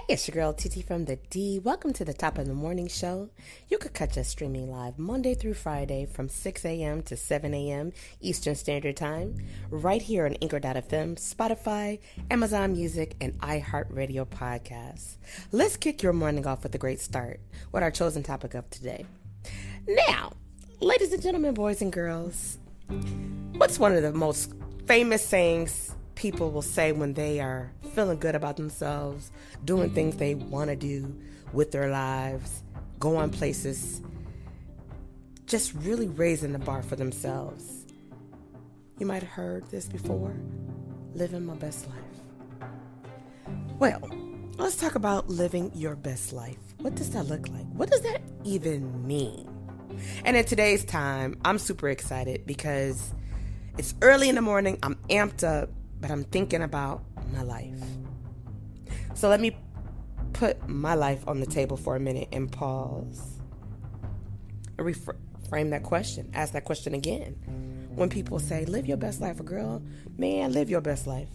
Hey, it's your girl TT from the D. Welcome to the Top of the Morning Show. You could catch us streaming live Monday through Friday from 6 a.m. to 7 a.m. Eastern Standard Time, right here on Anchor.fm, Spotify, Amazon Music, and iHeartRadio podcasts. Let's kick your morning off with a great start with our chosen topic of today. Now, ladies and gentlemen, boys and girls, what's one of the most famous sayings people will say when they are feeling good about themselves, doing things they want to do with their lives, going places, just really raising the bar for themselves? You might have heard this before: living my best life. Well, let's talk about living your best life. What does that look like? What does that even mean? And in today's time, I'm super excited because it's early in the morning. I'm amped up, but I'm thinking about my life. So let me put my life on the table for a minute and pause. And reframe that question. Ask that question again. When people say, live your best life, a girl, man, live your best life.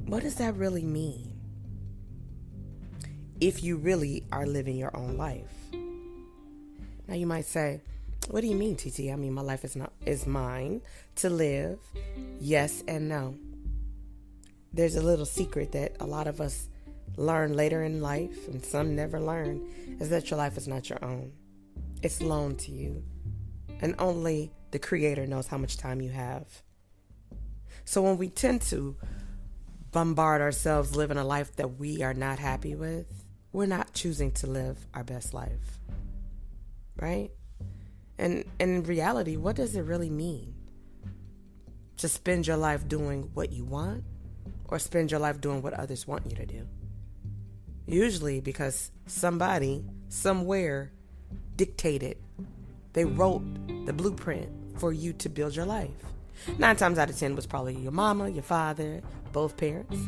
What does that really mean? If you really are living your own life. Now you might say, what do you mean, TT? I mean, my life is mine to live. Yes and no. There's a little secret that a lot of us learn later in life, and some never learn, is that your life is not your own. It's loaned to you. And only the Creator knows how much time you have. So when we tend to bombard ourselves living a life that we are not happy with, we're not choosing to live our best life. Right? And in reality, what does it really mean? To spend your life doing what you want, or spend your life doing what others want you to do? Usually because somebody, somewhere, dictated. They wrote the blueprint for you to build your life. 9 times out of 10 was probably your mama, your father, both parents,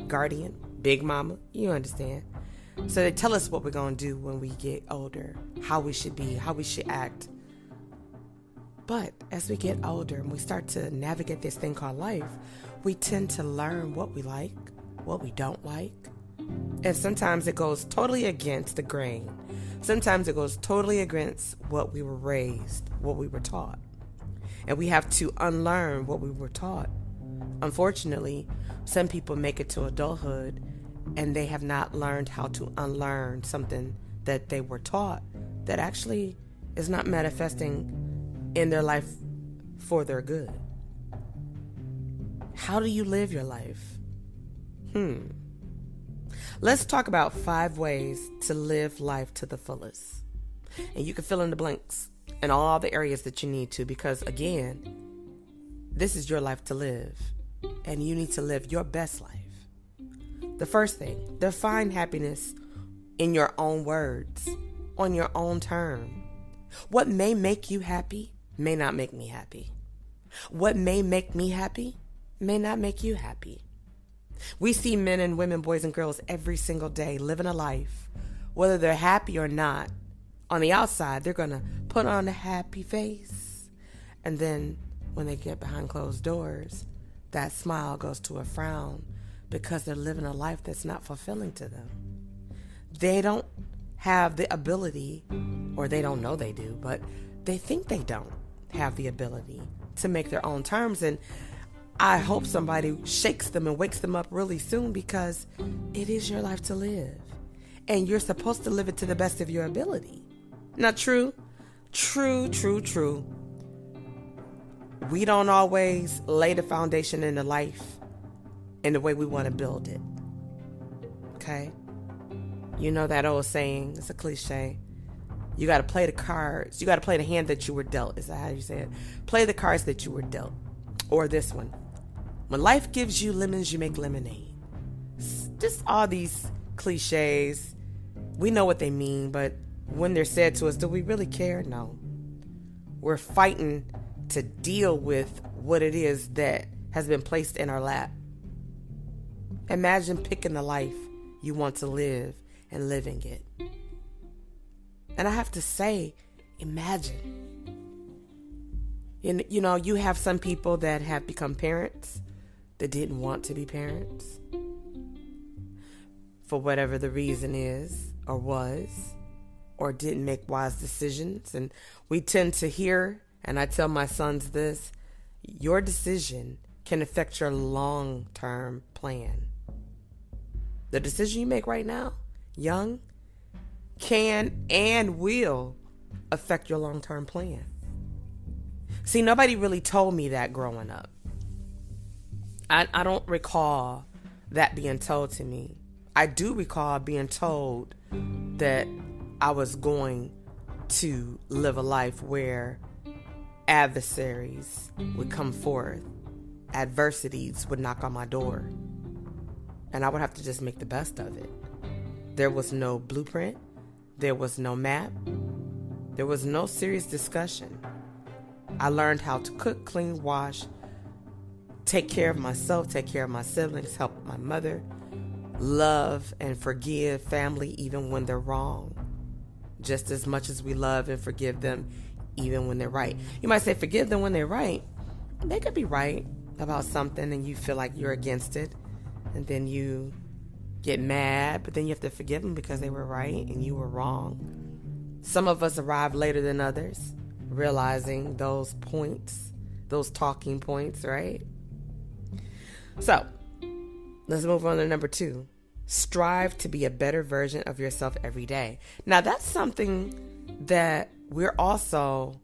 guardian, big mama, you understand. So they tell us what we're going to do when we get older, how we should be, how we should act. But as we get older and we start to navigate this thing called life, we tend to learn what we like, what we don't like. And sometimes it goes totally against the grain. Sometimes it goes totally against what we were raised, what we were taught. And we have to unlearn what we were taught. Unfortunately, some people make it to adulthood and they have not learned how to unlearn something that they were taught that actually is not manifesting in their life for their good. How do you live your life? Let's talk about 5 ways to live life to the fullest. And you can fill in the blanks in all the areas that you need to, because again, this is your life to live, and you need to live your best life. The first thing, define happiness in your own words, on your own term. What may make you happy may not make me happy. What may make me happy may not make you happy. We see men and women, boys and girls every single day living a life, whether they're happy or not. On the outside, they're going to put on a happy face. And then when they get behind closed doors, that smile goes to a frown because they're living a life that's not fulfilling to them. They don't have the ability, or they don't know they do, but they think they don't have the ability to make their own terms. And I hope somebody shakes them and wakes them up really soon, because it is your life to live. And you're supposed to live it to the best of your ability. Not true? True. We don't always lay the foundation in the life in the way we want to build it. Okay? You know that old saying, it's a cliche. You got to play the cards. You got to play the hand that you were dealt. Is that how you say it? Play the cards that you were dealt. Or this one. When life gives you lemons, you make lemonade. Just all these cliches. We know what they mean, but when they're said to us, do we really care? No. We're fighting to deal with what it is that has been placed in our lap. Imagine picking the life you want to live and living it. And I have to say, imagine. You know, you have some people that have become parents that didn't want to be parents. for whatever the reason is or was, or didn't make wise decisions. And we tend to hear, and I tell my sons this, your decision can affect your long-term plan. The decision you make right now, young, can and will affect your long-term plan. See, nobody really told me that growing up. I don't recall that being told to me. I do recall being told that I was going to live a life where adversaries would come forth, adversities would knock on my door, and I would have to just make the best of it. There was no blueprint, there was no map, there was no serious discussion. I learned how to cook, clean, wash, take care of myself, take care of my siblings, help my mother, love and forgive family even when they're wrong, just as much as we love and forgive them even when they're right. You might say forgive them when they're right. They could be right about something and you feel like you're against it, and then you get mad, but then you have to forgive them because they were right and you were wrong. Some of us arrive later than others, realizing those points, those talking points, right? So, let's move on to number 2. Strive to be a better version of yourself every day. Now, that's something that we're also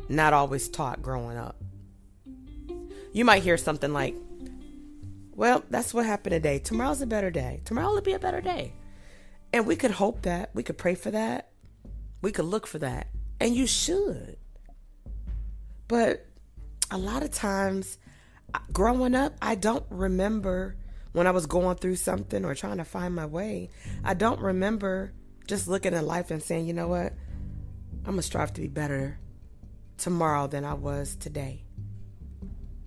not always taught growing up. You might hear something like, well, that's what happened today. Tomorrow's a better day. Tomorrow will be a better day. And we could hope that. We could pray for that. We could look for that. And you should. But a lot of times, growing up, I don't remember when I was going through something or trying to find my way. I don't remember just looking at life and saying, you know what? I'm going to strive to be better tomorrow than I was today.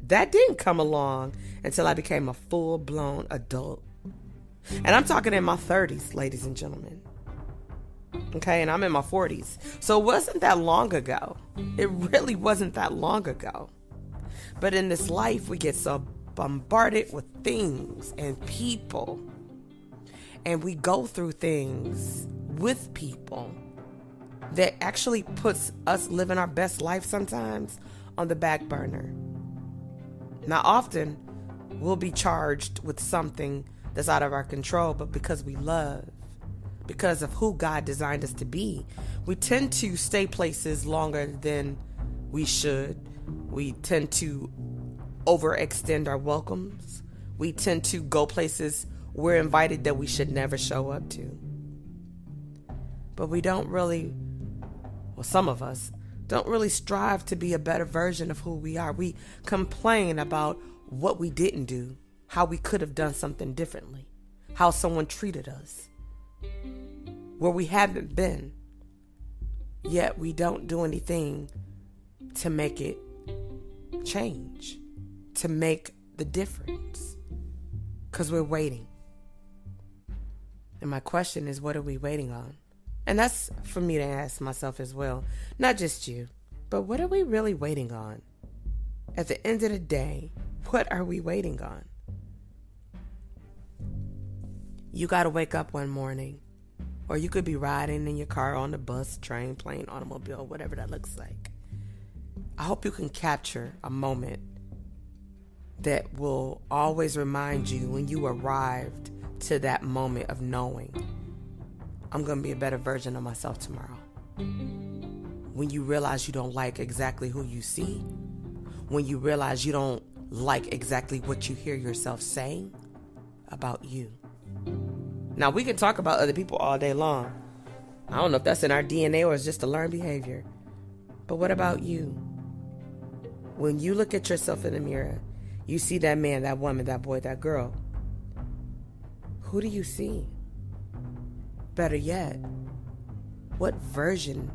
That didn't come along until I became a full-blown adult. And I'm talking in my 30s, ladies and gentlemen. Okay, and I'm in my 40s. So it wasn't that long ago. It really wasn't that long ago. But in this life, we get so bombarded with things and people. And we go through things with people that actually puts us living our best life sometimes on the back burner. Now, often we'll be charged with something that's out of our control, but because we love, because of who God designed us to be, we tend to stay places longer than we should. We tend to overextend our welcomes. We tend to go places we're invited that we should never show up to. But we don't really, well, some of us don't really strive to be a better version of who we are. We complain about what we didn't do, how we could have done something differently, how someone treated us, where we haven't been, yet we don't do anything to make it change, to make the difference, because we're waiting. And my question is, what are we waiting on? And that's for me to ask myself as well. Not just you, but what are we really waiting on? At the end of the day, what are we waiting on? You got to wake up one morning, or you could be riding in your car, on the bus, train, plane, automobile, whatever that looks like. I hope you can capture a moment that will always remind you when you arrived to that moment of knowing, I'm going to be a better version of myself tomorrow. When you realize you don't like exactly who you see, when you realize you don't like exactly what you hear yourself saying about you. Now, we can talk about other people all day long. I don't know if that's in our DNA or it's just a learned behavior. But what about you? When you look at yourself in the mirror, you see that man, that woman, that boy, that girl. Who do you see? Better yet, what version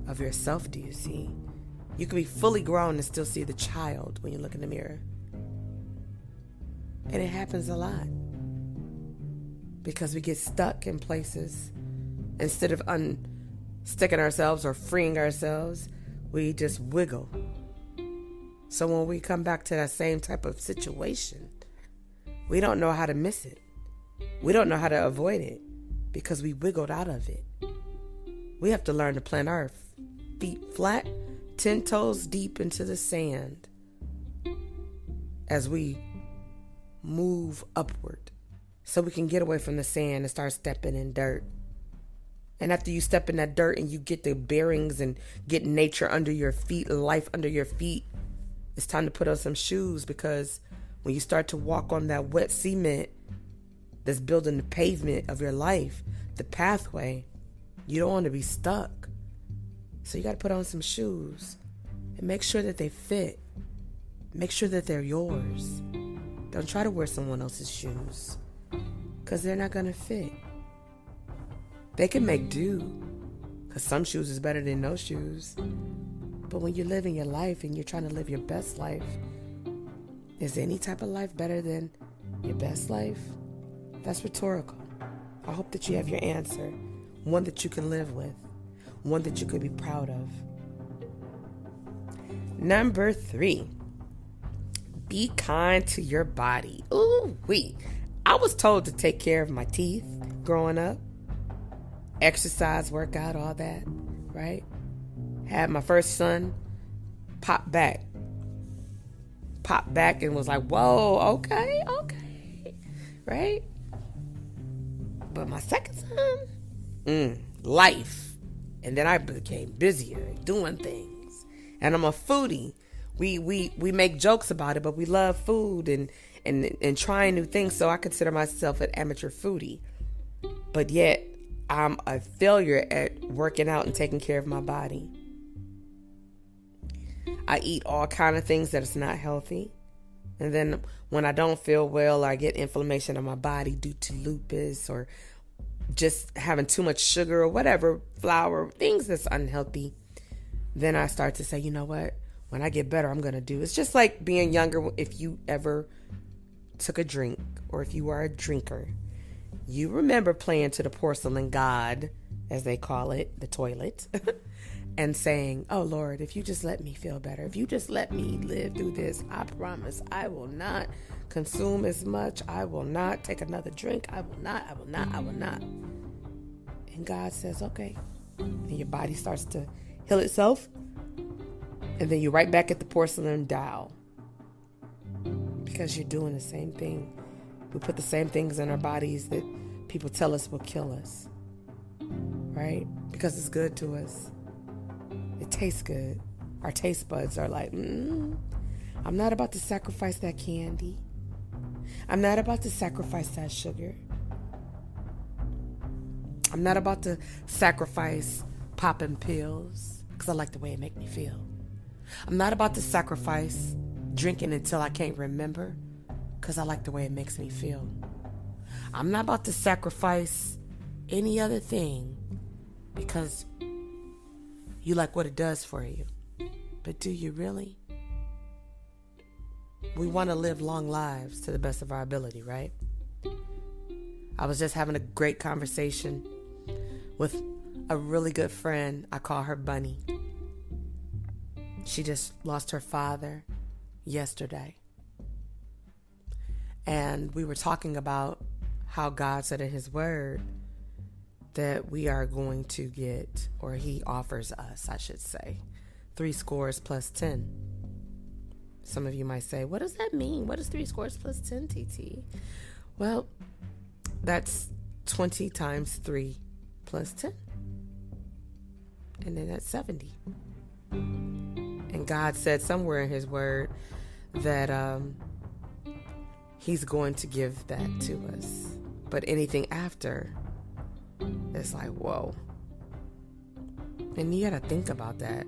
of yourself do you see? You can be fully grown and still see the child when you look in the mirror. And it happens a lot. Because we get stuck in places. Instead of unsticking ourselves or freeing ourselves, we just wiggle. So when we come back to that same type of situation, we don't know how to miss it. We don't know how to avoid it because we wiggled out of it. We have to learn to plant our feet flat, 10 toes deep into the sand as we move upward so we can get away from the sand and start stepping in dirt. And after you step in that dirt and you get the bearings and get nature under your feet, life under your feet, it's time to put on some shoes, because when you start to walk on that wet cement that's building the pavement of your life, the pathway, you don't want to be stuck. So you got to put on some shoes and make sure that they fit. Make sure that they're yours. Don't try to wear someone else's shoes, because they're not going to fit. They can make do, because some shoes is better than no shoes. But when you're living your life and you're trying to live your best life, is any type of life better than your best life? That's rhetorical. I hope that you have your answer, one that you can live with, one that you could be proud of. Number 3, be kind to your body. Ooh-wee. I was told to take care of my teeth growing up. Exercise, work out, all that, right? Had my first son pop back and was like, whoa, okay, right? But my second son, life. And then I became busier doing things. And I'm a foodie. We make jokes about it, but we love food and trying new things. So I consider myself an amateur foodie. But yet, I'm a failure at working out and taking care of my body. I eat all kind of things that is not healthy. And then when I don't feel well, I get inflammation in my body due to lupus or just having too much sugar or whatever, flour, things that's unhealthy. Then I start to say, you know what? When I get better, I'm going to do. It's just like being younger. If you ever took a drink or if you are a drinker, you remember playing to the porcelain god, as they call it, the toilet, and saying, oh, Lord, if you just let me feel better, if you just let me live through this, I promise I will not consume as much. I will not take another drink. I will not. And God says, okay. And your body starts to heal itself. And then you're right back at the porcelain dial, because you're doing the same thing. We put the same things in our bodies that people tell us will kill us, right? Because it's good to us. It tastes good. Our taste buds are like, I'm not about to sacrifice that candy. I'm not about to sacrifice that sugar. I'm not about to sacrifice popping pills because I like the way it makes me feel. I'm not about to sacrifice drinking until I can't remember because I like the way it makes me feel. I'm not about to sacrifice any other thing because you like what it does for you. But do you really? We want to live long lives to the best of our ability, right? I was just having a great conversation with a really good friend. I call her Bunny. She just lost her father yesterday. And we were talking about how God said in his word that we are going to get, or he offers us, I should say, 3 scores plus 10. Some of you might say, what does that mean? What is 3 scores plus 10, TT? Well, that's 20 times 3 plus 10. And then that's 70. And God said somewhere in his word that he's going to give that to us. But anything after, it's like, whoa. And you got to think about that.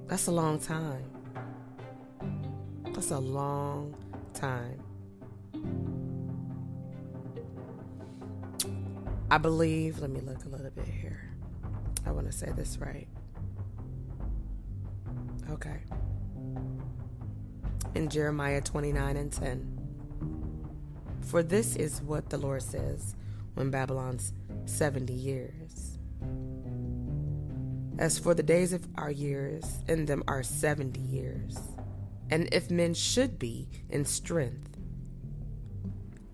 That's a long time. That's a long time. I believe, let me look a little bit here. I want to say this right. Okay. In Jeremiah 29:10. For this is what the Lord says when Babylon's 70 years. As for the days of our years, in them are 70 years. And if men should be in strength,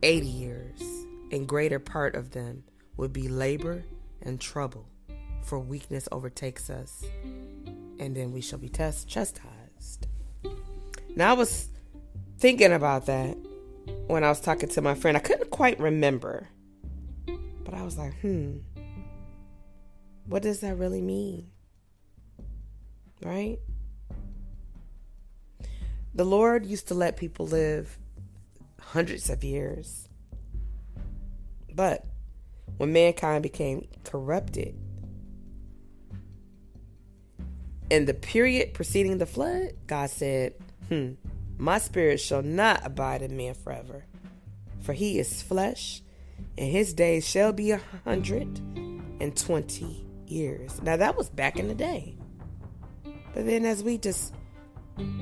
80 years, and greater part of them would be labor and trouble, for weakness overtakes us, and then we shall be chastised. Now, I was thinking about that when I was talking to my friend. I couldn't quite remember, but I was like, what does that really mean? Right? The Lord used to let people live hundreds of years. But when mankind became corrupted, in the period preceding the flood, God said, my spirit shall not abide in man forever, for he is flesh, and his days shall be 120 years. Now, that was back in the day. But then as we just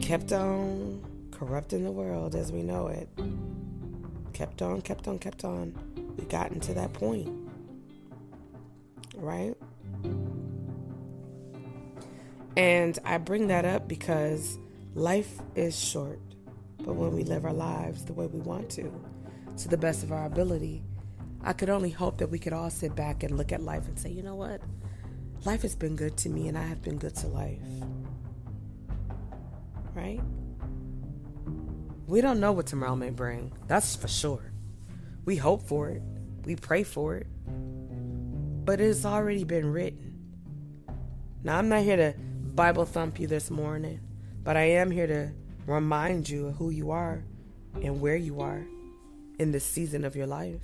kept on corrupting the world as we know it, kept on, we got into that point. Right? And I bring that up because life is short. But when we live our lives the way we want to the best of our ability, I could only hope that we could all sit back and look at life and say, you know what? Life has been good to me, and I have been good to life. Right? We don't know what tomorrow may bring. That's for sure. We hope for it. We pray for it. But it's already been written. Now, I'm not here to Bible thump you this morning, but I am here to remind you of who you are and where you are in this season of your life.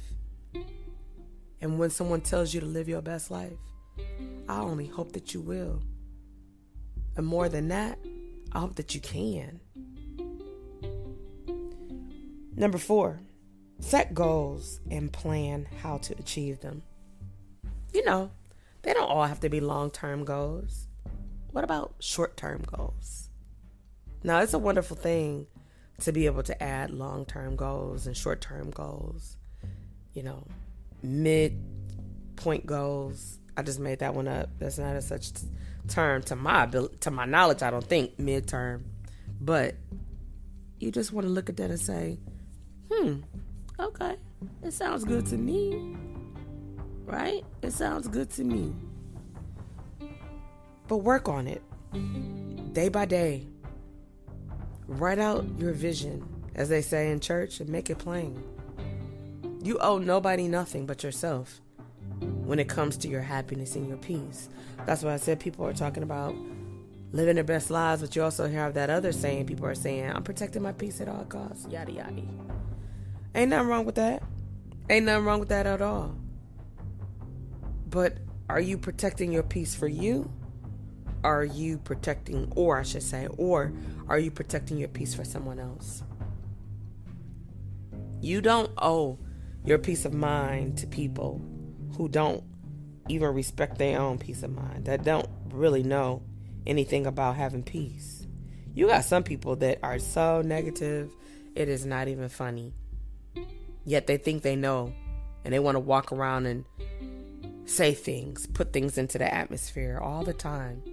And when someone tells you to live your best life, I only hope that you will. And more than that, I hope that you can. Number 4, set goals and plan how to achieve them. You know, they don't all have to be long-term goals. What about short-term goals? Now, it's a wonderful thing to be able to add long-term goals and short-term goals. You know, mid-point goals. I just made that one up. That's not a such term to my knowledge. I don't think midterm, but you just want to look at that and say, okay, it sounds good to me, right? It sounds good to me. But work on it day by day. Write out your vision, as they say in church, and make it plain. You owe nobody nothing but yourself when it comes to your happiness and your peace. That's why I said people are talking about living their best lives, but you also have that other saying. People are saying, I'm protecting my peace at all costs, yada yada. Ain't nothing wrong with that. Ain't nothing wrong with that at all. But are you protecting your peace for you? Or are you protecting your peace for someone else? You don't owe your peace of mind to people who don't even respect their own peace of mind, that don't really know anything about having peace. You got some people that are so negative, it is not even funny. Yet they think they know, and they want to walk around and say things, put things into the atmosphere all the time.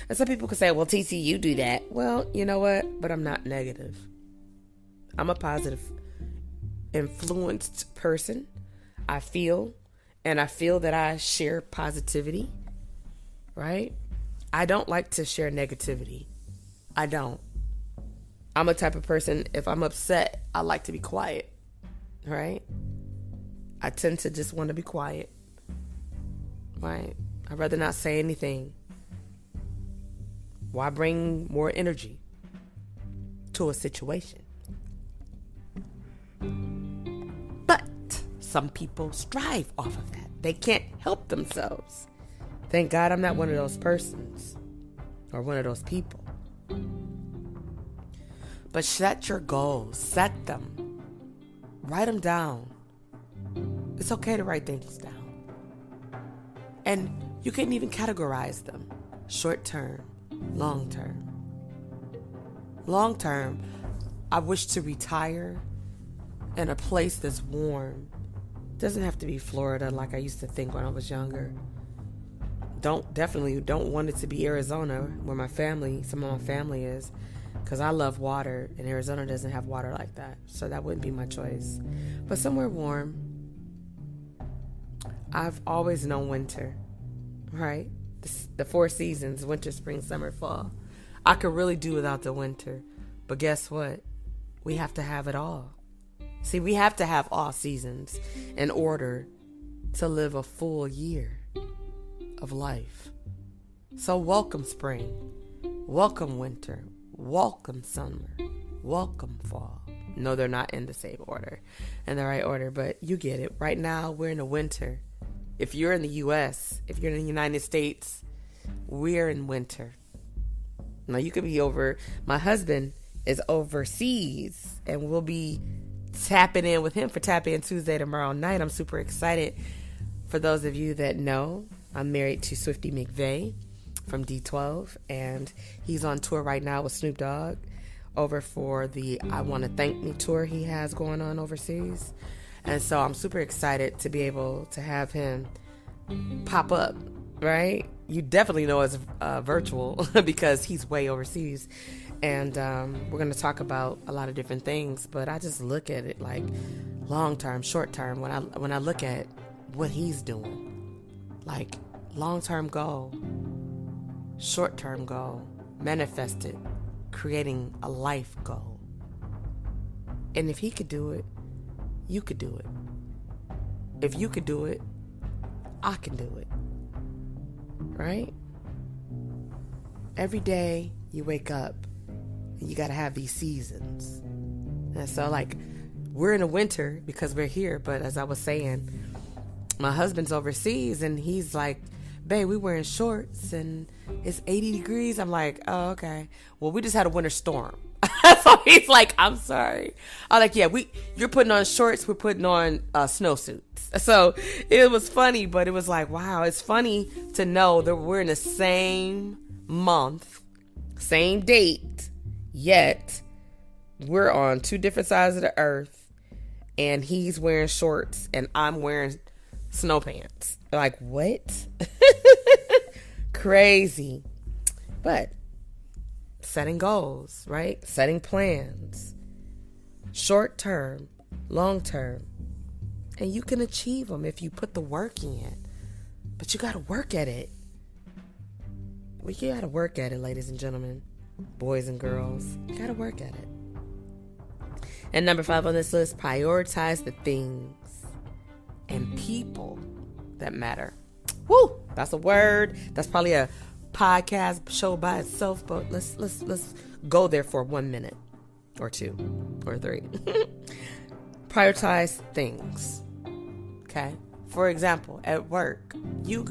And some people could say, well, TC, you do that. Well, you know what? But I'm not negative. I'm a positive influenced person. I feel that I share positivity, right? I don't like to share negativity. I don't. I'm a type of person, if I'm upset, I like to be quiet, right? I tend to just want to be quiet, right? I'd rather not say anything. Why bring more energy to a situation? But some people strive off of that. They can't help themselves. Thank God I'm not one of those persons or one of those people. But set your goals. Set them. Write them down. It's okay to write things down. And you can even categorize them. Short term. Long term. Long term, I wish to retire in a place that's warm. Doesn't have to be Florida like I used to think when I was younger. Definitely don't want it to be Arizona where some of my family is. because I love water, and Arizona doesn't have water like that, so that wouldn't be my choice. But somewhere warm. I've always known winter, right? The 4 seasons: winter, spring, summer, fall. I could really do without the winter, but guess what? We have to have it all. See, we have to have all seasons in order to live a full year of life. So welcome spring, welcome winter, welcome summer, welcome fall. No, they're not in the same order, in the right order, but you get it. Right now, we're in the winter. If you're in the U.S., if you're in the United States, we're in winter. Now, you could be my husband is overseas, and we'll be tapping in with him for Tap In Tuesday tomorrow night. I'm super excited. For those of you that know, I'm married to Swifty McVeigh from D12, and he's on tour right now with Snoop Dogg over for the I Want to Thank Me tour he has going on overseas. And so I'm super excited to be able to have him pop up, right? You definitely know it's virtual because he's way overseas. And we're going to talk about a lot of different things, but I just look at it like long term, short term. When I look at what he's doing, like long term goal, short term goal, manifested, creating a life goal. And if he could do it, you could do it. If you could do it, I can do it. Right? Every day you wake up, you got to have these seasons. And so, like, we're in the winter because we're here. But as I was saying, my husband's overseas, and he's like, babe, we wearing shorts, and it's 80 degrees. I'm like, oh, okay. Well, we just had a winter storm. So he's like, I'm sorry. I'm like, yeah, you're putting on shorts. We're putting on snowsuits. So it was funny, but it was like, wow, it's funny to know that we're in the same month, same date, yet we're on 2 different sides of the earth, and he's wearing shorts and I'm wearing snow pants. Like, what? Crazy. But setting goals, right? Setting plans, short term, long term, and you can achieve them if you put the work in. But you got to work at it. Well, you got to work at it, ladies and gentlemen, boys and girls. You got to work at it. And number 5 on this list: prioritize the things and people that matter. Woo! That's a word. That's probably a podcast show by itself, but let's go there for 1 minute or 2 or 3. Prioritize things. Okay? For example, at work, you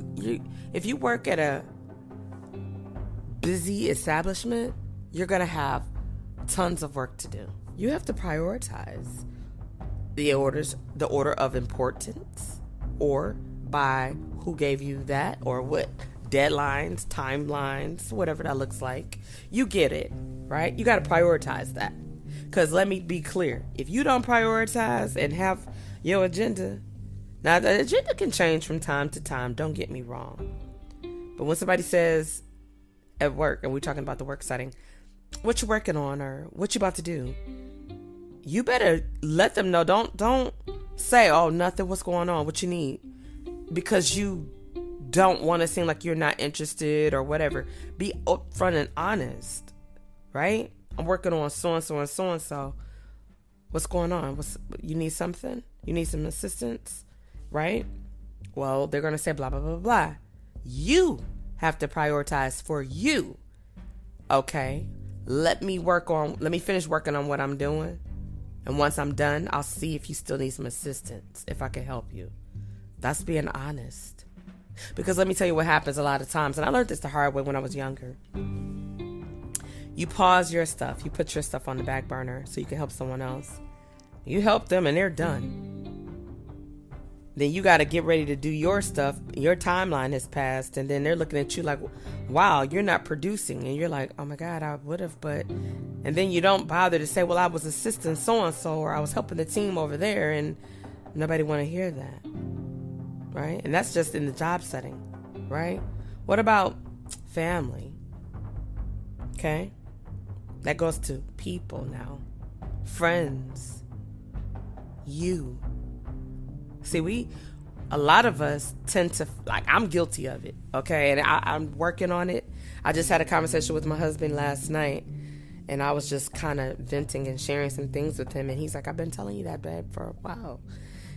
if you work at a busy establishment, you're going to have tons of work to do. You have to prioritize the order of importance, or by who gave you that, or what deadlines, timelines, whatever that looks like. You get it, right? You got to prioritize that. Because let me be clear, if you don't prioritize and have your agenda, now the agenda can change from time to time, don't get me wrong. But when somebody says at work, and we're talking about the work setting, what you working on or what you about to do, you better let them know. Don't say, oh, nothing, what's going on, what you need, because you don't want to seem like you're not interested or whatever. Be upfront and honest, right? I'm working on so-and-so and so-and-so. What's going on? You need something? You need some assistance, right? Well, they're going to say blah, blah, blah, blah. You have to prioritize for you. Okay, let me finish working on what I'm doing. And once I'm done, I'll see if you still need some assistance, if I can help you. That's being honest. Because let me tell you what happens a lot of times, and I learned this the hard way when I was younger. You pause your stuff. You put your stuff on the back burner so you can help someone else. You help them and they're done. Then you got to get ready to do your stuff. Your timeline has passed, and then they're looking at you like, wow, you're not producing. And you're like, oh my God, I would have, but... And then you don't bother to say, well, I was assisting so-and-so, or I was helping the team over there, and nobody want to hear that. Right? And that's just in the job setting, right? What about family? Okay? That goes to people now. Friends. You. See, a lot of us tend to, like, I'm guilty of it, okay? And I'm working on it. I just had a conversation with my husband last night, and I was just kind of venting and sharing some things with him, and he's like, I've been telling you that, babe, for a while.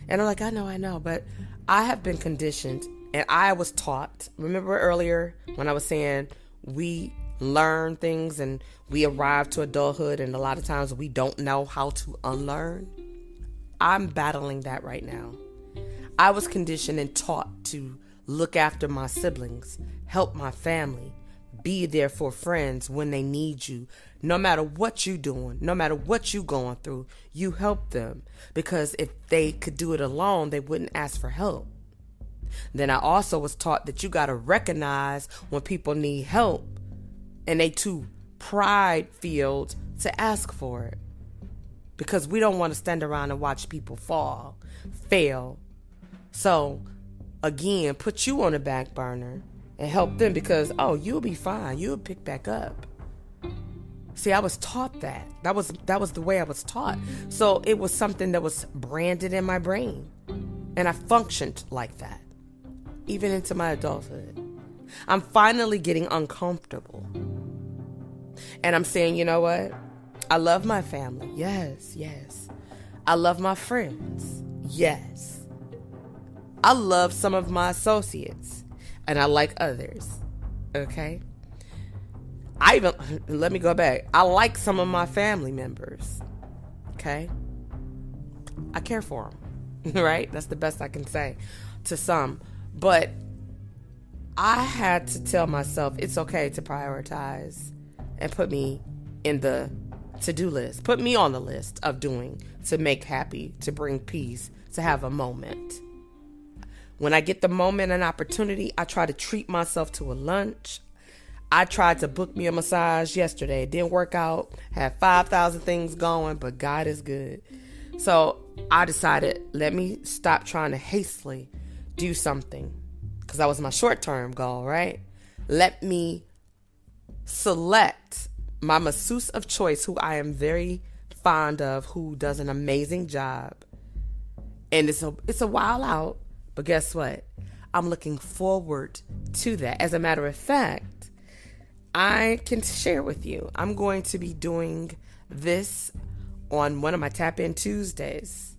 And I'm like, I know, but I have been conditioned, and I was taught. Remember earlier when I was saying we learn things and we arrive to adulthood, and a lot of times we don't know how to unlearn? I'm battling that right now. I was conditioned and taught to look after my siblings, help my family, be there for friends when they need you. No matter what you're doing, no matter what you're going through, you help them. Because if they could do it alone, they wouldn't ask for help. Then I also was taught that you got to recognize when people need help and they too pride-filled to ask for it. Because we don't want to stand around and watch people fail. So, again, put you on the back burner and help them because, you'll be fine. You'll pick back up. See, I was taught that. That was the way I was taught. So it was something that was branded in my brain. And I functioned like that, even into my adulthood. I'm finally getting uncomfortable. And I'm saying, you know what? I love my family. Yes. I love my friends. Yes. I love some of my associates. And I like others. Okay? Let me go back. I like some of my family members. Okay? I care for them. Right? That's the best I can say to some. But I had to tell myself it's okay to prioritize and put me in the to-do list. Put me on the list of doing, to make happy, to bring peace, to have a moment. When I get the moment and opportunity, I try to treat myself to a lunch. I tried to book me a massage yesterday. It didn't work out. Had 5,000 things going, but God is good. So I decided, let me stop trying to hastily do something. Because that was my short-term goal, right? Let me select my masseuse of choice, who I am very fond of, who does an amazing job. And it's a while out, but guess what? I'm looking forward to that. As a matter of fact, I can share with you, I'm going to be doing this on one of my Tap-In Tuesdays.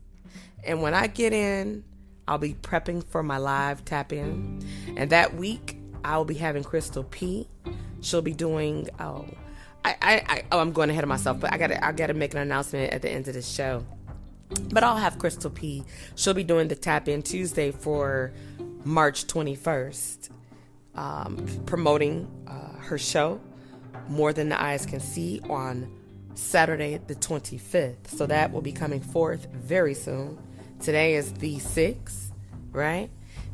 And when I get in, I'll be prepping for my live Tap-In. And that week, I'll be having Crystal P. She'll be doing, I'm going ahead of myself, but I gotta make an announcement at the end of the show. But I'll have Crystal P. She'll be doing the Tap-In Tuesday for March 21st, promoting her show, More Than the Eyes Can See, on Saturday the 25th. So that will be coming forth very soon. Today is the 6th, right?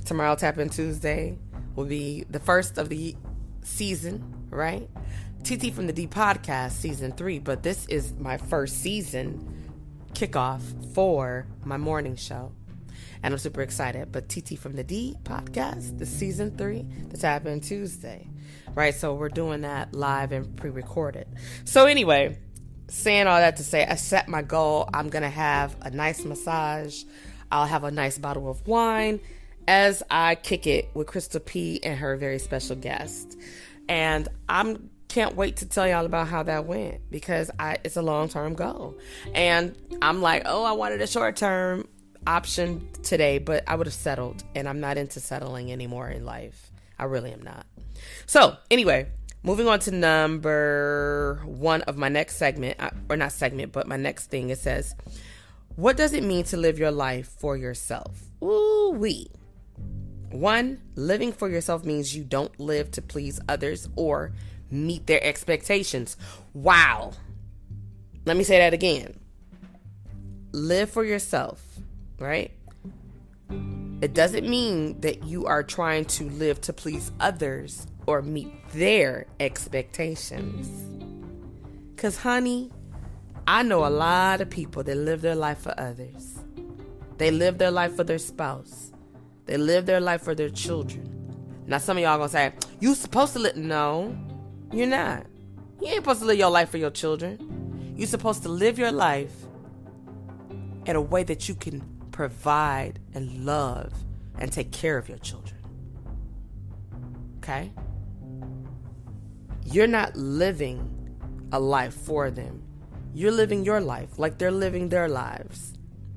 Tomorrow, Tap-In Tuesday, will be the first of the season, right? TT-From-The-D Podcast, Season 3. But this is my first season kickoff for my morning show. And I'm super excited. But TT-From-The-D Podcast, the Season 3, the Tap-In Tuesday, right? So we're doing that live and pre-recorded. So anyway, saying all that to say, I set my goal. I'm going to have a nice massage. I'll have a nice bottle of wine as I kick it with Crystal P and her very special guest. And can't wait to tell y'all about how that went, because it's a long-term goal. And I'm like, I wanted a short-term option today, but I would have settled, and I'm not into settling anymore in life. I really am not. So anyway, moving on to number 1 of my next segment, or not segment, but my next thing. It says, what does it mean to live your life for yourself? Ooh-wee. 1, living for yourself means you don't live to please others or meet their expectations. Wow. Let me say that again. Live for yourself, right? It doesn't mean that you are trying to live to please others or meet their expectations. Because, honey, I know a lot of people that live their life for others. They live their life for their spouse. They live their life for their children. Now, some of y'all gonna say, you supposed to live. No, you're not. You ain't supposed to live your life for your children. You're supposed to live your life in a way that you can provide and love and take care of your children. Okay? You're not living a life for them. You're living your life like they're living their lives.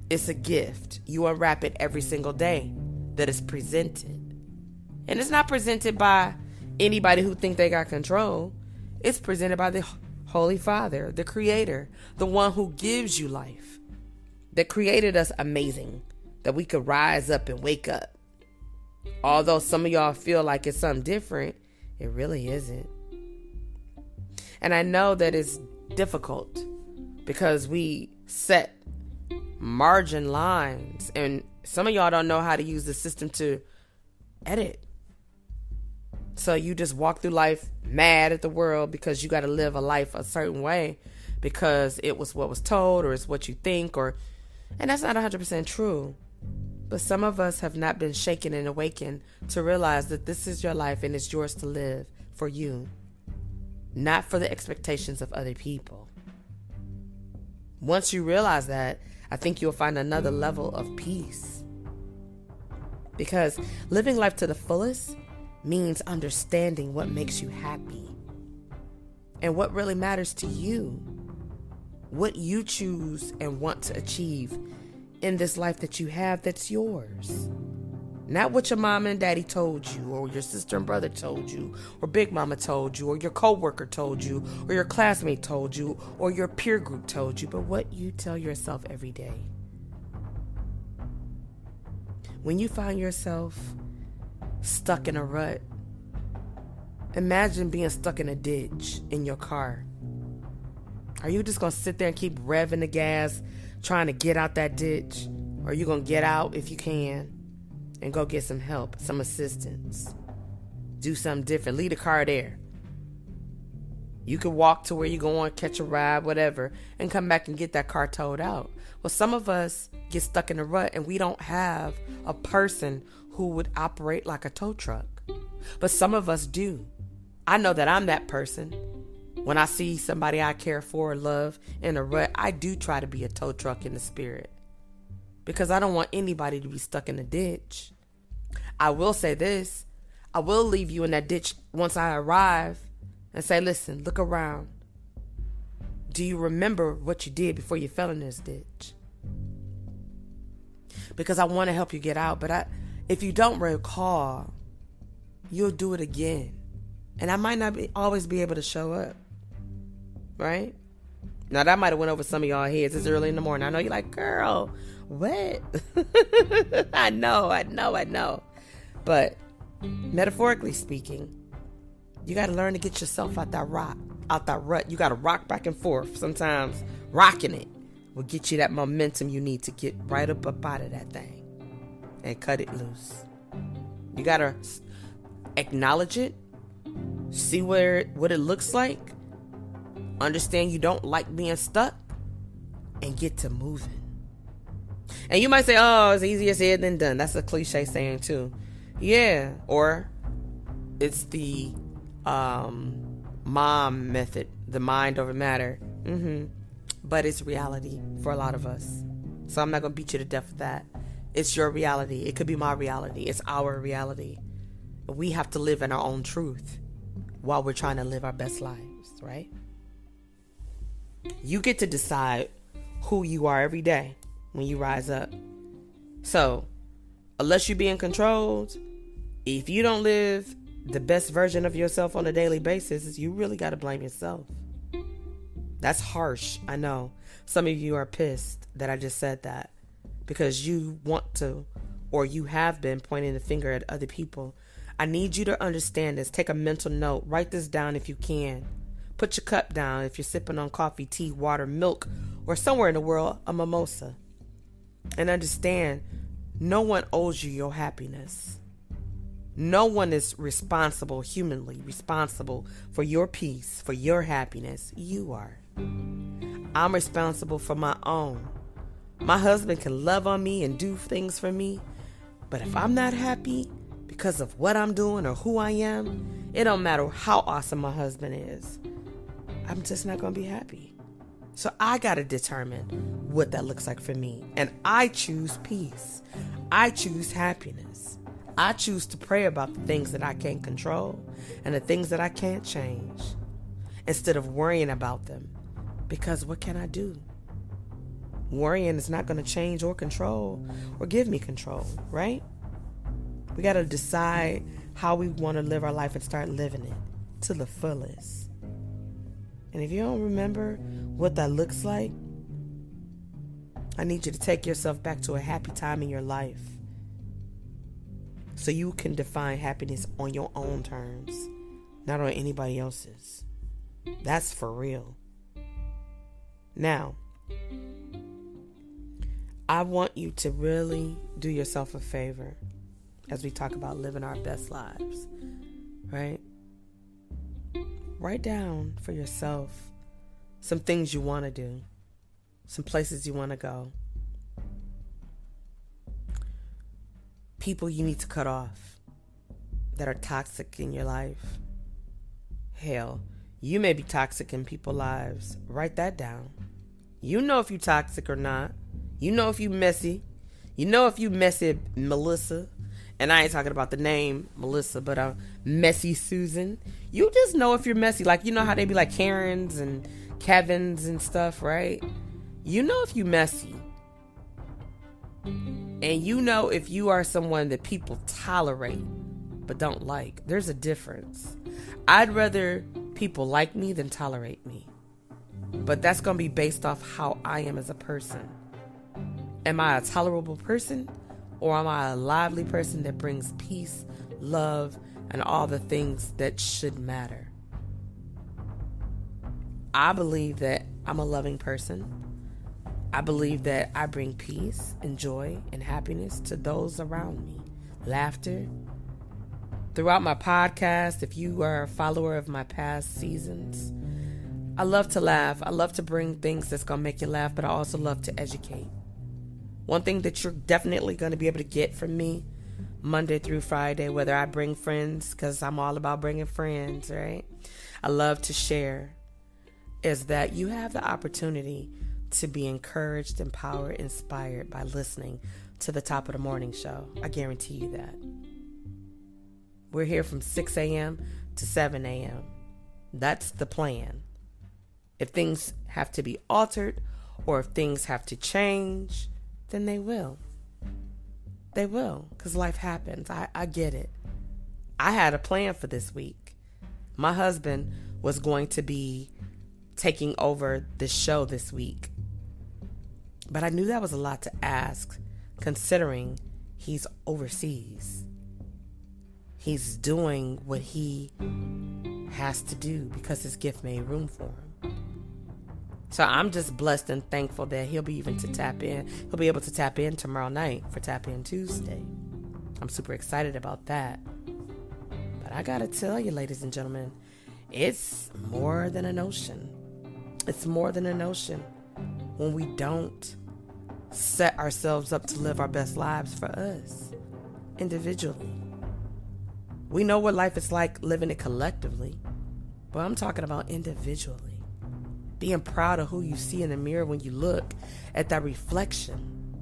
It's a gift. You unwrap it every single day that is presented. And it's not presented by anybody who think they got control. It's presented by the Holy Father, the Creator, the one who gives you life, that created us amazing, that we could rise up and wake up. Although some of y'all feel like it's something different, it really isn't. And I know that it's difficult because we set margin lines, and some of y'all don't know how to use the system to edit. So you just walk through life mad at the world because you got to live a life a certain way because it was what was told, or it's what you think, and that's not 100% true. But some of us have not been shaken and awakened to realize that this is your life and it's yours to live for you, not for the expectations of other people. Once you realize that, I think you'll find another level of peace. Because living life to the fullest means understanding what makes you happy and what really matters to you, what you choose and want to achieve in this life that you have that's yours. Not what your mama and daddy told you, or your sister and brother told you, or big mama told you, or your coworker told you, or your classmate told you, or your peer group told you, but what you tell yourself every day. When you find yourself stuck in a rut, imagine being stuck in a ditch in your car. Are you just going to sit there and keep revving the gas, trying to get out that ditch? Or are you going to get out if you can and go get some help, some assistance? Do something different. Leave the car there. You can walk to where you're going, catch a ride, whatever, and come back and get that car towed out. Well, some of us get stuck in a rut and we don't have a person who would operate like a tow truck. But some of us do. I know that I'm that person. When I see somebody I care for or love in a rut, I do try to be a tow truck in the spirit. Because I don't want anybody to be stuck in a ditch. I will say this. I will leave you in that ditch once I arrive and say, listen, look around. Do you remember what you did before you fell in this ditch? Because I want to help you get out. But if you don't recall, you'll do it again. And I might not always be able to show up. Right? Now that might have went over some of y'all heads. It's early in the morning. I know you're like, girl, what? I know. But metaphorically speaking, you got to learn to get yourself out that rut. You got to rock back and forth. Sometimes rocking it will get you that momentum you need to get right up out of that thing and cut it loose. You got to acknowledge it, see what it looks like, understand you don't like being stuck, and get to moving. And you might say, oh, it's easier said than done. That's a cliche saying too. Yeah. Or it's the mom method, the mind over matter. But it's reality for a lot of us. So I'm not going to beat you to death with that. It's your reality. It could be my reality. It's our reality. We have to live in our own truth while we're trying to live our best lives, right? You get to decide who you are every day when you rise up. So, unless you're being controlled, if you don't live the best version of yourself on a daily basis, you really got to blame yourself. That's harsh, I know. Some of you are pissed that I just said that because you want to, or you have been pointing the finger at other people. I need you to understand this. Take a mental note. Write this down if you can. Put your cup down if you're sipping on coffee, tea, water, milk, or somewhere in the world, a mimosa. And understand, no one owes you your happiness. No one is responsible, humanly responsible for your peace, for your happiness. You are. I'm responsible for my own. My husband can love on me and do things for me, but if I'm not happy because of what I'm doing or who I am, it don't matter how awesome my husband is. I'm just not going to be happy. So I got to determine what that looks like for me. And I choose peace. I choose happiness. I choose to pray about the things that I can't control and the things that I can't change instead of worrying about them. Because what can I do? Worrying is not going to change or control or give me control, right? We got to decide how we want to live our life and start living it to the fullest. And if you don't remember what that looks like, I need you to take yourself back to a happy time in your life so you can define happiness on your own terms, not on anybody else's. That's for real. Now, I want you to really do yourself a favor as we talk about living our best lives, right? Write down for yourself some things you want to do, some places you want to go, people you need to cut off that are toxic in your life. Hell, you may be toxic in people's lives. Write that down. You know if you're toxic or not. You know if you messy. You know if you messy Melissa. And I ain't talking about the name Melissa, but messy Susan. You just know if you're messy. Like, you know how they be like Karens and Kevins and stuff, right? You know if you messy. And you know if you are someone that people tolerate but don't like. There's a difference. I'd rather people like me than tolerate me. But that's going to be based off how I am as a person. Am I a tolerable person? Or am I a lively person that brings peace, love, and all the things that should matter? I believe that I'm a loving person. I believe that I bring peace and joy and happiness to those around me. Laughter. Throughout my podcast, if you are a follower of my past seasons, I love to laugh. I love to bring things that's going to make you laugh, but I also love to educate. One thing that you're definitely going to be able to get from me Monday through Friday, whether I bring friends, because I'm all about bringing friends, right? I love to share, is that you have the opportunity to be encouraged, empowered, inspired by listening to the Top of the Morning Show. I guarantee you that. We're here from 6 a.m. to 7 a.m. That's the plan. If things have to be altered or if things have to change, then they will. They will, because life happens. I get it. I had a plan for this week. My husband was going to be taking over the show this week. But I knew that was a lot to ask, considering he's overseas. He's doing what he has to do because his gift made room for him. So I'm just blessed and thankful that he'll be able to tap in tomorrow night for Tap In Tuesday. I'm super excited about that. But I gotta tell you, ladies and gentlemen, it's more than an ocean. It's more than an ocean when we don't set ourselves up to live our best lives for us individually. We know what life is like living it collectively, but I'm talking about individually. Being proud of who you see in the mirror when you look at that reflection.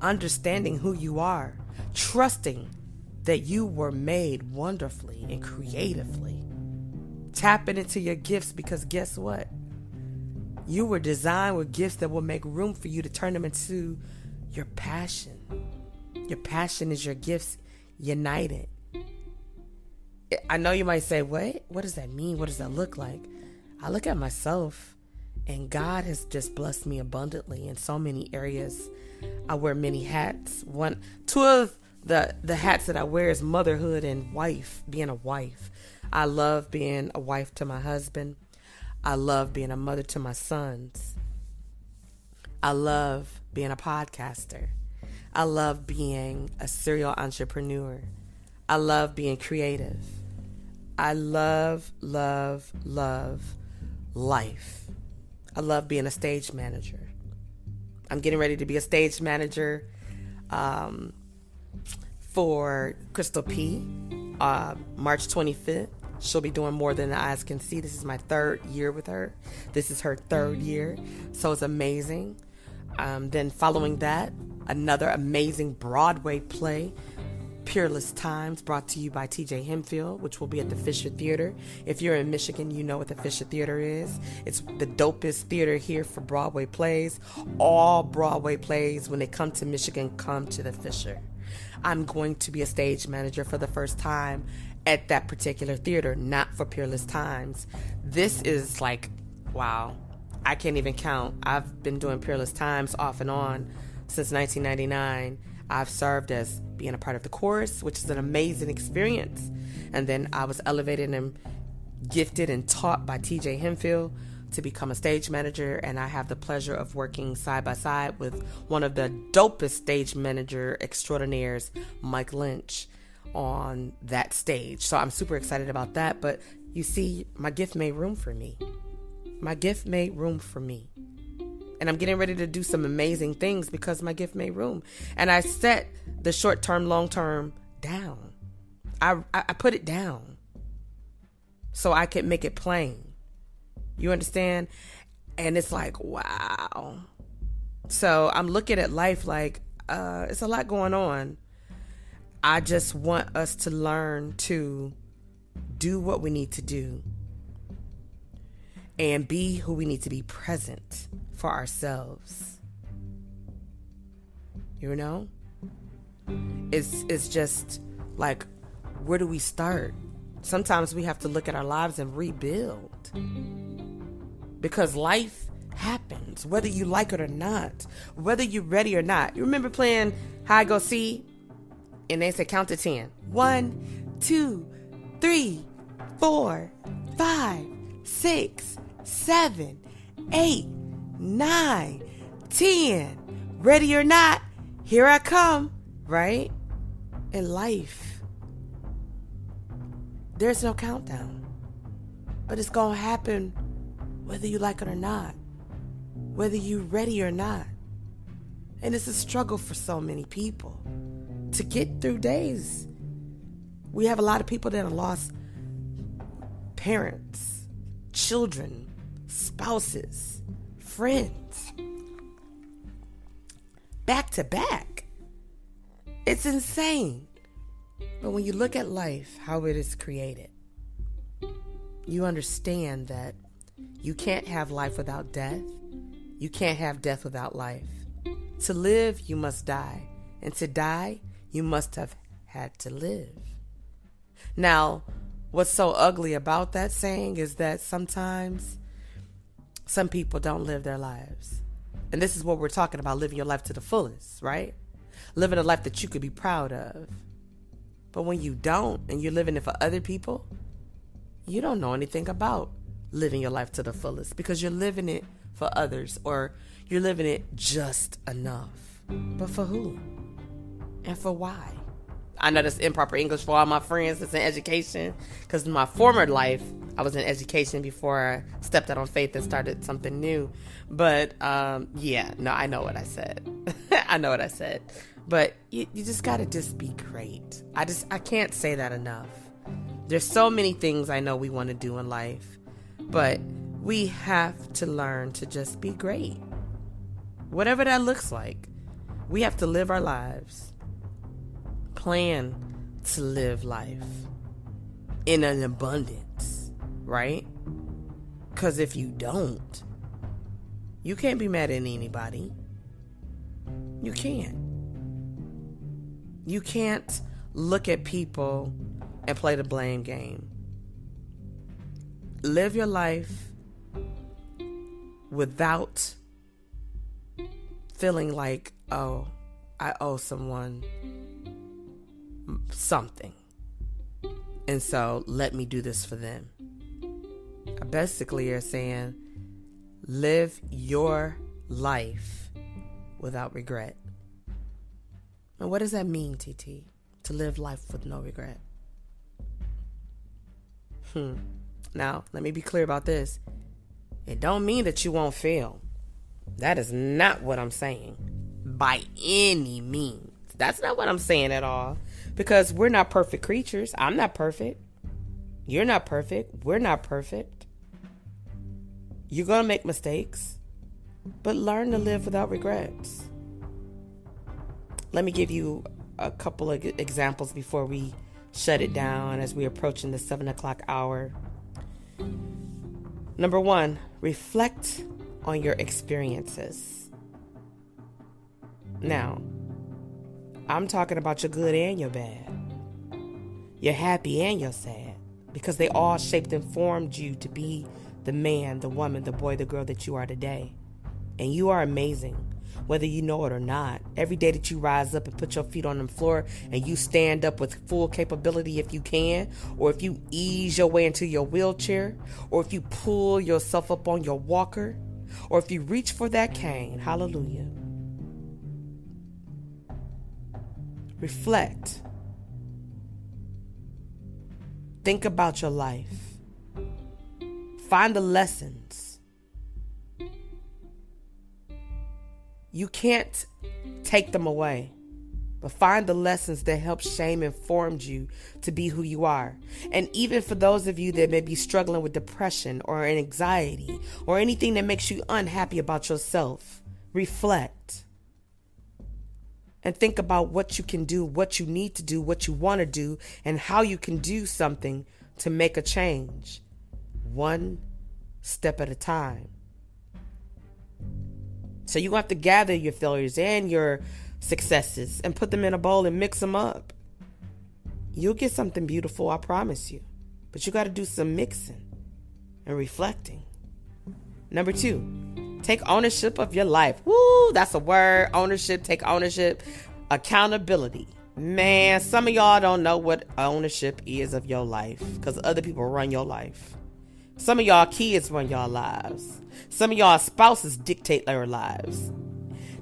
Understanding who you are. Trusting that you were made wonderfully and creatively. Tapping into your gifts, because guess what? You were designed with gifts that will make room for you to turn them into your passion. Your passion is your gifts united. I know you might say, what? What does that mean? What does that look like? I look at myself, and God has just blessed me abundantly in so many areas. I wear many hats. Two of the hats that I wear is motherhood and wife, being a wife. I love being a wife to my husband. I love being a mother to my sons. I love being a podcaster. I love being a serial entrepreneur. I love being creative. I love life. I love being a stage manager. I'm getting ready to be a stage manager for Crystal P. March 25th. She'll be doing More Than the Eyes Can See. This is my 3rd year with her. This is her 3rd year. So it's amazing. Then following that, another amazing Broadway play, Peerless Times, brought to you by TJ Hemphill, which will be at the Fisher Theater. If you're in Michigan, you know what the Fisher Theater is. It's the dopest theater here for Broadway plays. All Broadway plays, when they come to Michigan, come to the Fisher. I'm going to be a stage manager for the first time at that particular theater, not for Peerless Times. This is like, wow, I can't even count. I've been doing Peerless Times off and on since 1999. I've served as being a part of the chorus, which is an amazing experience. And then I was elevated and gifted and taught by TJ Hemphill to become a stage manager. And I have the pleasure of working side by side with one of the dopest stage manager extraordinaires, Mike Lynch, on that stage. So I'm super excited about that. But you see, my gift made room for me. My gift made room for me. And I'm getting ready to do some amazing things because my gift made room. And I set the short-term, long-term down. I put it down so I could make it plain. You understand? And it's like, wow. So I'm looking at life like, it's a lot going on. I just want us to learn to do what we need to do and be who we need to be, present for ourselves. You know? It's just like, where do we start? Sometimes we have to look at our lives and rebuild. Because life happens, whether you like it or not, whether you're ready or not. You remember playing hide go see? And they say count to 10. 1, 2, 3, 4, 5, 6, 7, 8, 9, 10. Ready or not, here I come, right? In life, there's no countdown. But it's going to happen whether you like it or not, whether you're ready or not. And it's a struggle for so many people to get through days. We have a lot of people that have lost parents, children, spouses, friends, back to back. It's insane. But when you look at life, how it is created, you understand that you can't have life without death. You can't have death without life. To live, you must die. And to die, you must have had to live. Now, what's so ugly about that saying is that sometimes some people don't live their lives. And this is what we're talking about, living your life to the fullest, right? Living a life that you could be proud of. But when you don't, and you're living it for other people, you don't know anything about living your life to the fullest, because you're living it for others, or you're living it just enough. But for who? And for why? I know that's improper English for all my friends that's in education, because in my former life, I was in education before I stepped out on faith and started something new. But I know what I said. I know what I said. But you just got to just be great. I can't say that enough. There's so many things I know we want to do in life, but we have to learn to just be great. Whatever that looks like, we have to live our lives. Plan to live life in an abundance, right? Because if you don't, you can't be mad at anybody. You can't. You can't look at people and play the blame game. Live your life without feeling like, oh, I owe someone something, and so let me do this for them. Basically, you're saying live your life without regret. And what does that mean, TT? To live life with no regret? Now, let me be clear about this. It don't mean that you won't fail. That is not what I'm saying. By any means. That's not what I'm saying at all. Because we're not perfect creatures. I'm not perfect. You're not perfect. We're not perfect. You're going to make mistakes, but learn to live without regrets. Let me give you a couple of examples before we shut it down as we're approaching the 7:00 hour. Number 1, reflect on your experiences. Now, I'm talking about your good and your bad, your happy and your sad, because they all shaped and formed you to be the man, the woman, the boy, the girl that you are today. And you are amazing, whether you know it or not. Every day that you rise up and put your feet on the floor and you stand up with full capability if you can, or if you ease your way into your wheelchair, or if you pull yourself up on your walker, or if you reach for that cane, hallelujah. Reflect. Think about your life. Find the lessons. You can't take them away, but find the lessons that help shape and formed you to be who you are. And even for those of you that may be struggling with depression or anxiety or anything that makes you unhappy about yourself, reflect. And think about what you can do, what you need to do, what you want to do, and how you can do something to make a change. One step at a time. So you have to gather your failures and your successes and put them in a bowl and mix them up. You'll get something beautiful, I promise you. But you got to do some mixing and reflecting. Number 2, take ownership of your life. Woo, that's a word. Ownership, take ownership. Accountability. Man, some of y'all don't know what ownership is of your life because other people run your life. Some of y'all kids run your lives. Some of y'all spouses dictate their lives.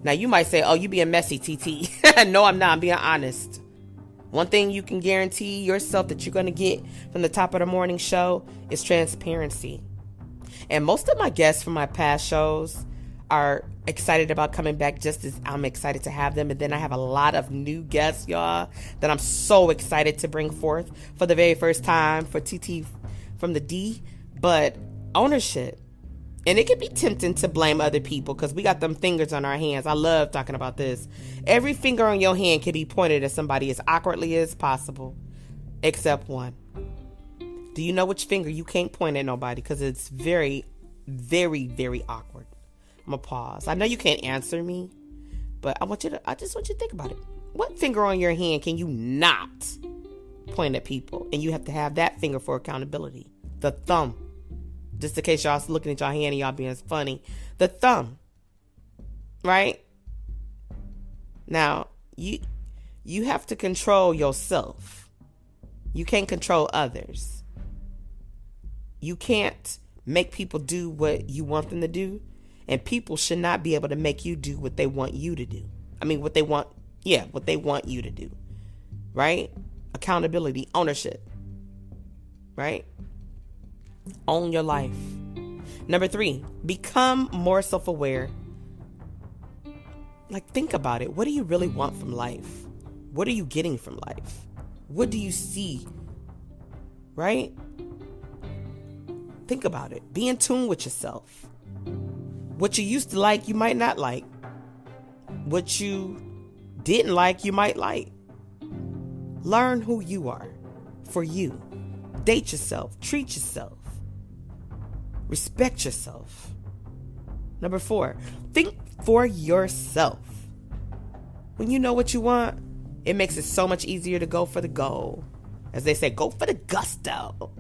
Now you might say, oh, you being messy, TT. No, I'm not. I'm being honest. One thing you can guarantee yourself that you're going to get from the top of the morning show is transparency. And most of my guests from my past shows are excited about coming back just as I'm excited to have them. And then I have a lot of new guests, y'all, that I'm so excited to bring forth for the very first time for TT from the D. But ownership. And it can be tempting to blame other people because we got them fingers on our hands. I love talking about this. Every finger on your hand can be pointed at somebody as awkwardly as possible, except one. Do you know which finger you can't point at nobody because it's very, very, very awkward? I'm going to pause. I know you can't answer me, but I just want you to think about it. What finger on your hand can you not point at people? And you have to have that finger for accountability. The thumb. Just in case y'all looking at y'all hand and y'all being funny. The thumb. Right? Now, you have to control yourself. You can't control others. You can't make people do what you want them to do. And people should not be able to make you do what they want you to do. I mean, what they want you to do. Right? Accountability, ownership. Right? Own your life. Number 3, become more self-aware. Like, think about it. What do you really want from life? What are you getting from life? What do you see? Right? Think about it. Be in tune with yourself. What you used to like, you might not like. What you didn't like, you might like. Learn who you are for you. Date yourself. Treat yourself. Respect yourself. Number 4, think for yourself. When you know what you want, it makes it so much easier to go for the goal. As they say, go for the gusto.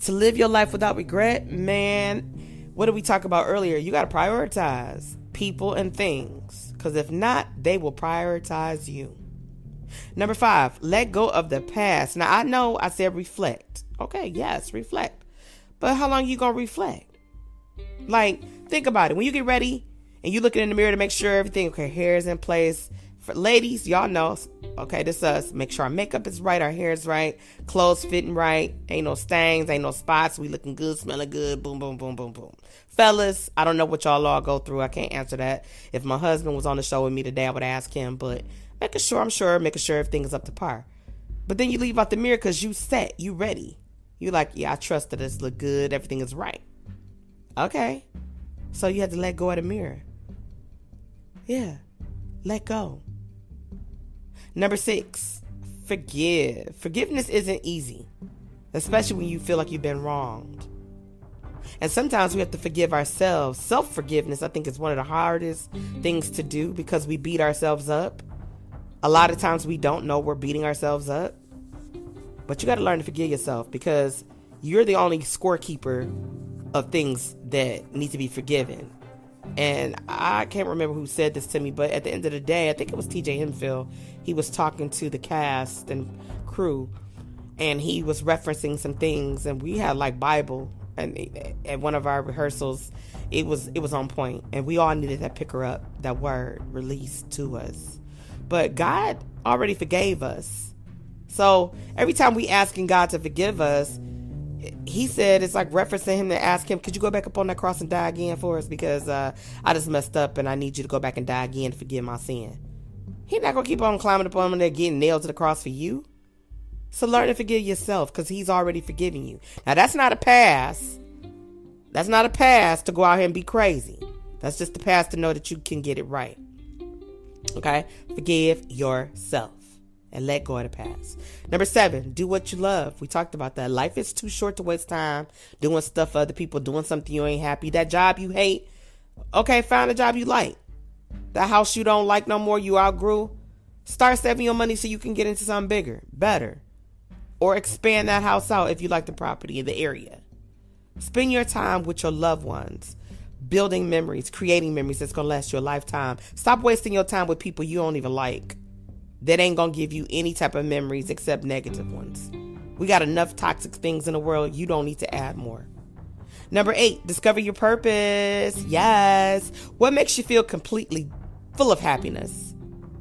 To live your life without regret, man, what did we talk about earlier? You got to prioritize people and things. Because if not, they will prioritize you. Number 5, let go of the past. Now, I know I said reflect. Okay, yes, reflect. But how long you going to reflect? Like, think about it. When you get ready and you looking in the mirror to make sure everything, okay, hair is in place. For ladies, y'all know, okay, this us. Make sure our makeup is right, our hair is right, clothes fitting right, ain't no stains, ain't no spots, we looking good, smelling good, boom, boom, boom, boom, boom. Fellas, I don't know what y'all all go through. I can't answer that. If my husband was on the show with me today, I would ask him, but making sure everything is up to par. But then you leave out the mirror because you set, you ready. You like, yeah, I trust that it's look good. Everything is right. Okay. So you have to let go of the mirror. Yeah. Let go. Number 6, forgive. Forgiveness isn't easy, especially when you feel like you've been wronged. And sometimes we have to forgive ourselves. Self-forgiveness, I think, is one of the hardest things to do because we beat ourselves up. A lot of times we don't know we're beating ourselves up. But you got to learn to forgive yourself because you're the only scorekeeper of things that need to be forgiven. And I can't remember who said this to me, but at the end of the day, I think it was TJ Hemphill. He was talking to the cast and crew, and he was referencing some things, and we had like Bible, and at one of our rehearsals, it was on point, and we all needed to pick her up, that word released to us. But God already forgave us. So every time we asking God to forgive us, he said it's like referencing him to ask him, could you go back up on that cross and die again for us? Because I just messed up and I need you to go back and die again to forgive my sin. He's not going to keep on climbing up on there getting nailed to the cross for you. So learn to forgive yourself because he's already forgiven you. Now that's not a pass. That's not a pass to go out here and be crazy. That's just a pass to know that you can get it right. Okay? Forgive yourself. And let go of the past. Number 7, do what you love. We talked about that. Life is too short to waste time doing stuff for other people, doing something you ain't happy. That job you hate, okay, find a job you like. That house you don't like no more, you outgrew. Start saving your money so you can get into something bigger, better. Or expand that house out if you like the property in the area. Spend your time with your loved ones. Building memories, creating memories that's going to last you a lifetime. Stop wasting your time with people you don't even like. That ain't gonna give you any type of memories except negative ones. We got enough toxic things in the world. You don't need to add more. Number 8, discover your purpose. Yes. What makes you feel completely full of happiness?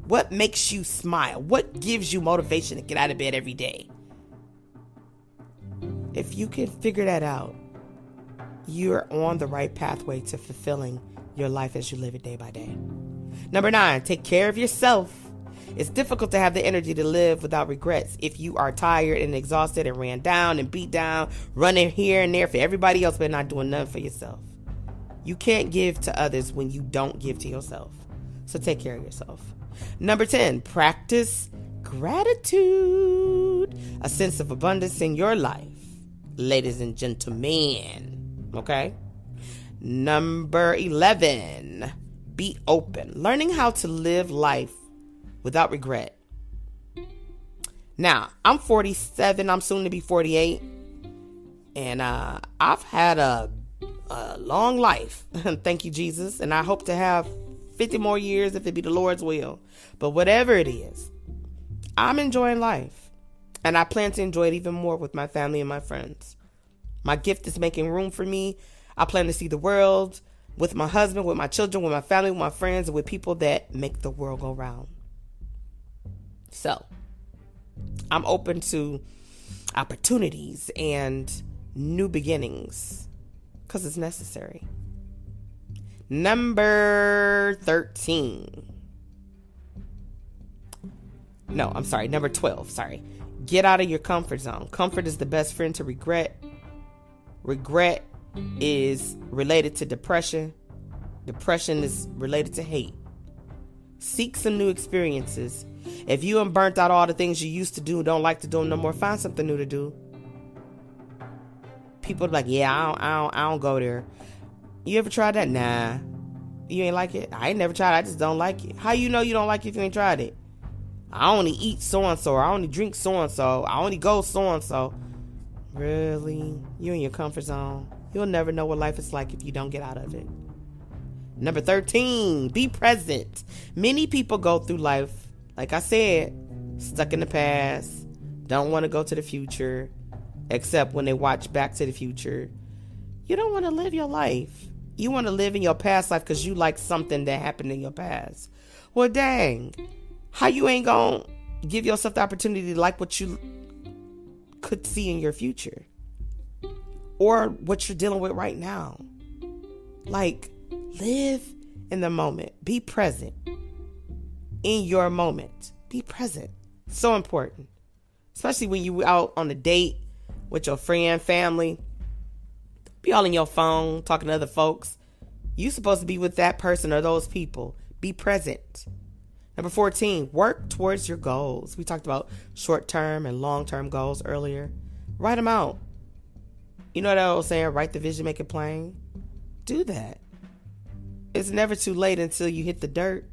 What makes you smile? What gives you motivation to get out of bed every day? If you can figure that out, you're on the right pathway to fulfilling your life as you live it day by day. Number 9, take care of yourself. It's difficult to have the energy to live without regrets if you are tired and exhausted and ran down and beat down, running here and there for everybody else but not doing nothing for yourself. You can't give to others when you don't give to yourself. So take care of yourself. Number 10, practice gratitude. A sense of abundance in your life, ladies and gentlemen. Okay? Number 11, be open. Learning how to live life without regret. Now, I'm 47. I'm soon to be 48. And I've had a long life. Thank you, Jesus. And I hope to have 50 more years if it be the Lord's will. But whatever it is, I'm enjoying life. And I plan to enjoy it even more with my family and my friends. My gift is making room for me. I plan to see the world with my husband, with my children, with my family, with my friends, and with people that make the world go round. So, I'm open to opportunities and new beginnings because it's necessary. Number 13. No, I'm sorry. Number 12. Sorry. Get out of your comfort zone. Comfort is the best friend to regret. Regret is related to depression. Depression is related to hate. Seek some new experiences. If you done burnt out all the things you used to do, don't like to do them no more, find something new to do. People are like, yeah, I don't go there. You ever tried that? Nah. You ain't like it? I ain't never tried it. I just don't like it. How you know you don't like it if you ain't tried it? I only eat so-and-so, or I only drink so-and-so, I only go so-and-so. Really? You in your comfort zone. You'll never know what life is like if you don't get out of it. Number 13, be present. Many people go through life, like I said, stuck in the past, don't want to go to the future, except when they watch Back to the Future. You don't want to live your life. You want to live in your past life because you like something that happened in your past. Well, dang. How you ain't going to give yourself the opportunity to like what you could see in your future? Or what you're dealing with right now? Like, live in the moment. Be present in your moment. Be present. So important. Especially when you out on a date with your friend, family. Be all in your phone, talking to other folks. You're supposed to be with that person or those people. Be present. Number 14, work towards your goals. We talked about short-term and long-term goals earlier. Write them out. You know that old saying, write the vision, make it plain? Do that. It's never too late until you hit the dirt.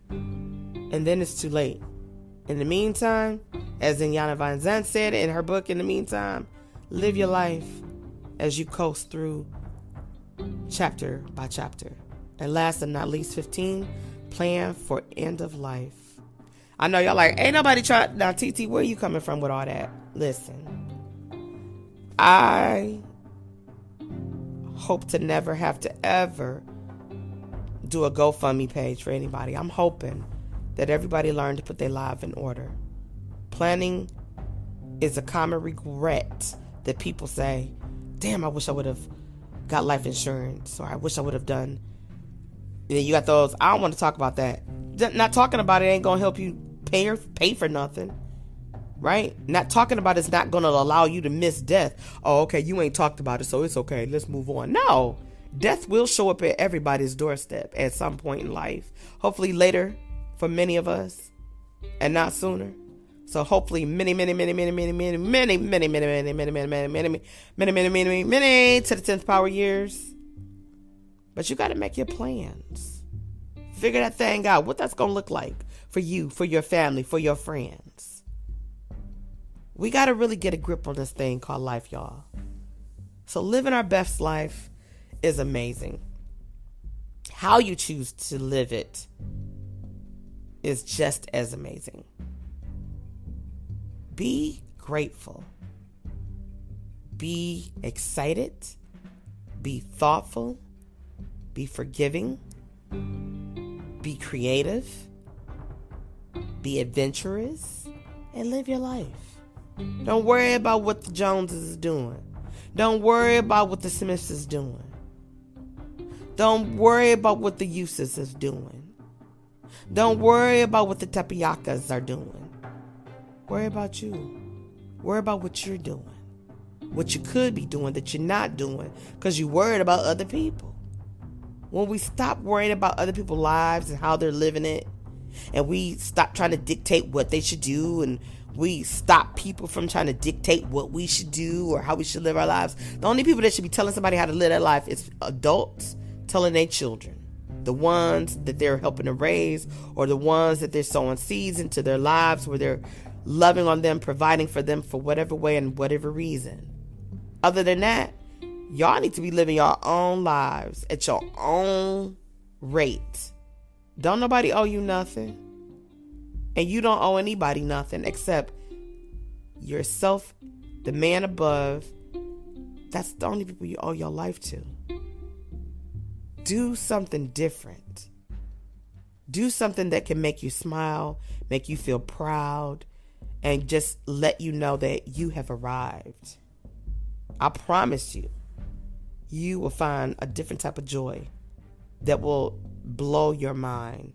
And then it's too late. In the meantime, as Iyanla Vanzant said in her book, In the Meantime, live your life as you coast through chapter by chapter. And last but not least, 15, plan for end of life. I know y'all like, ain't nobody trying. Now, TT, where you coming from with all that? Listen, I hope to never have to ever do a GoFundMe page for anybody. I'm hoping that everybody learned to put their life in order. Planning is a common regret that people say, damn, I wish I would have got life insurance, or I wish I would have done. And then you got those, I don't want to talk about that. Not talking about it ain't going to help you pay for nothing, right? Not talking about it's not going to allow you to miss death. Oh, okay, you ain't talked about it, so it's okay, let's move on. No, death will show up at everybody's doorstep at some point in life. Hopefully later for many of us, and not sooner. So hopefully many to the 10th power years. But you got to make your plans. Figure that thing out, what that's going to look like for you, for your family, for your friends. We got to really get a grip on this thing called life, y'all. So living our best life is amazing. How you choose to live it is just as amazing. Be grateful. Be excited. Be thoughtful. Be forgiving. Be creative. Be adventurous. And live your life. Don't worry about what the Joneses is doing. Don't worry about what the Smiths is doing. Don't worry about what the Uses is doing. Don't worry about what the Tapiakas are doing. Worry about you. Worry about what you're doing. What you could be doing that you're not doing because you're worried about other people. When we stop worrying about other people's lives and how they're living it, and we stop trying to dictate what they should do, and we stop people from trying to dictate what we should do or how we should live our lives, the only people that should be telling somebody how to live their life is adults telling their children. The ones that they're helping to raise, or the ones that they're sowing seeds into their lives, where they're loving on them, providing for them for whatever way and whatever reason. Other than that, y'all need to be living your own lives at your own rate. Don't nobody owe you nothing. And you don't owe anybody nothing except yourself, the man above. That's the only people you owe your life to. Do something different. Do something that can make you smile, make you feel proud, and just let you know that you have arrived. I promise you, you will find a different type of joy that will blow your mind.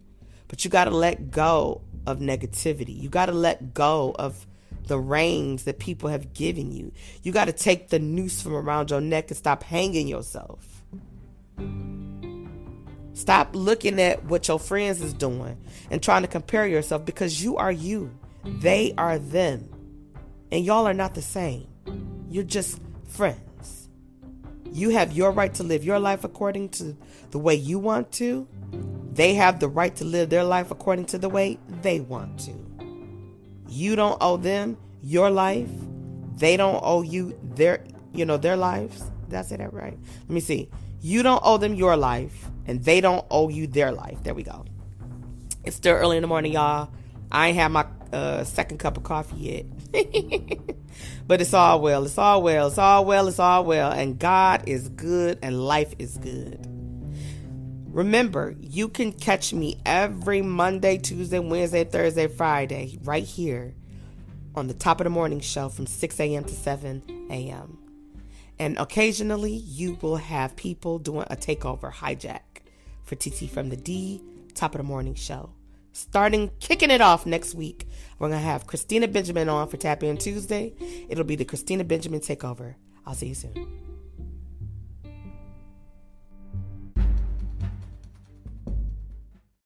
But you got to let go of negativity. You got to let go of the reins that people have given you. You got to take the noose from around your neck and stop hanging yourself. Stop looking at what your friends is doing and trying to compare yourself, because you are you. They are them. And y'all are not the same. You're just friends. You have your right to live your life according to the way you want to. They have the right to live their life according to the way they want to. You don't owe them your life. They don't owe you their lives. Did I say that right? Let me see. You don't owe them your life, and they don't owe you their life. There we go. It's still early in the morning, y'all. I ain't had my second cup of coffee yet. But it's all well. It's all well. It's all well. It's all well. And God is good, and life is good. Remember, you can catch me every Monday, Tuesday, Wednesday, Thursday, Friday, right here on the Top of the Morning Show from 6 a.m. to 7 a.m. And occasionally, you will have people doing a takeover hijack for TT from the D Top of the Morning Show. Kicking it off next week, we're going to have Christina Benjamin on for Tap In Tuesday. It'll be the Christina Benjamin Takeover. I'll see you soon.